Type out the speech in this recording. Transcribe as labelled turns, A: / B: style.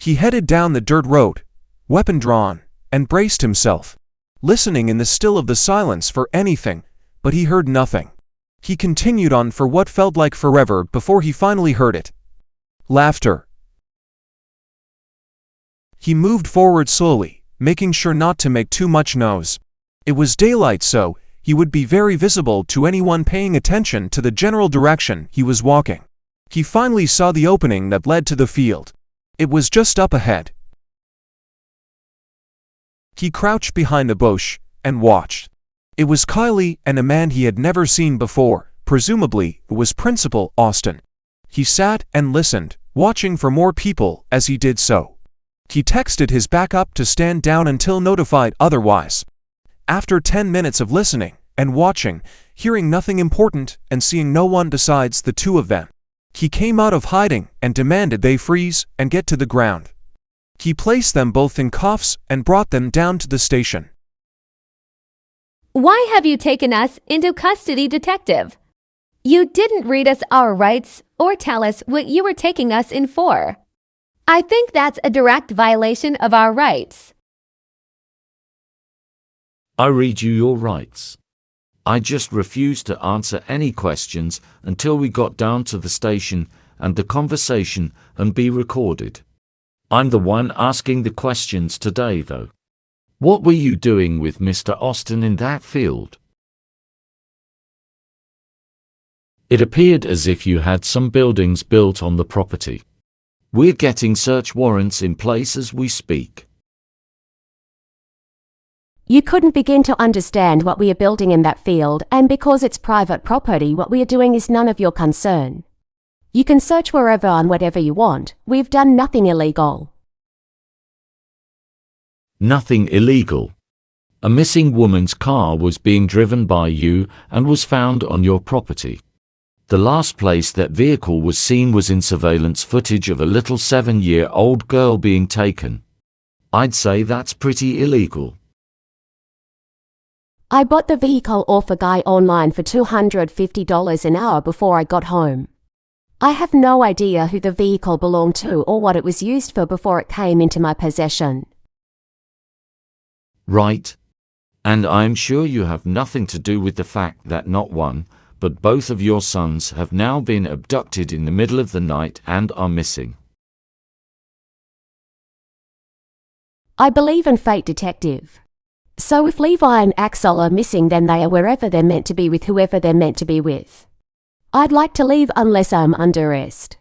A: He headed down the dirt road, weapon drawn, and braced himself, listening in the still of the silence for anything, but he heard nothing. He continued on for what felt like forever before he finally heard it. Laughter. He moved forward slowly, making sure not to make too much noise. It was daylight, so he would be very visible to anyone paying attention to the general direction he was walking. He finally saw the opening that led to the field. It was just up ahead. He crouched behind a bush and watched. It was Kylie and a man he had never seen before. Presumably, it was Principal Austin. He sat and listened, watching for more people as he did so. He texted his backup to stand down until notified otherwise. After 10 minutes of listening and watching, hearing nothing important and seeing no one besides the two of them, he came out of hiding and demanded they freeze and get to the ground. He placed them both in cuffs and brought them down to the station.
B: Why have you taken us into custody, Detective? You didn't read us our rights or tell us what you were taking us in for. I think that's a direct violation of our rights.
C: I read you your rights. I just refused to answer any questions until we got down to the station and the conversation and be recorded. I'm the one asking the questions today, though. What were you doing with Mr. Austin in that field? It appeared as if you had some buildings built on the property. We're getting search warrants in place as we speak.
D: You couldn't begin to understand what we are building in that field, and because it's private property, what we are doing is none of your concern. You can search wherever and whatever you want. We've done nothing illegal.
C: Nothing illegal. A missing woman's car was being driven by you and was found on your property. The last place that vehicle was seen was in surveillance footage of a little 7-year-old girl being taken. I'd say that's pretty illegal.
D: I bought the vehicle off a guy online for $250 an hour before I got home. I have no idea who the vehicle belonged to or what it was used for before it came into my possession.
C: Right. And I'm sure you have nothing to do with the fact that not one, but both of your sons have now been abducted in the middle of the night and are missing.
D: I believe in fate, Detective. So if Levi and Axel are missing, then they are wherever they're meant to be with whoever they're meant to be with. I'd like to leave unless I'm under arrest.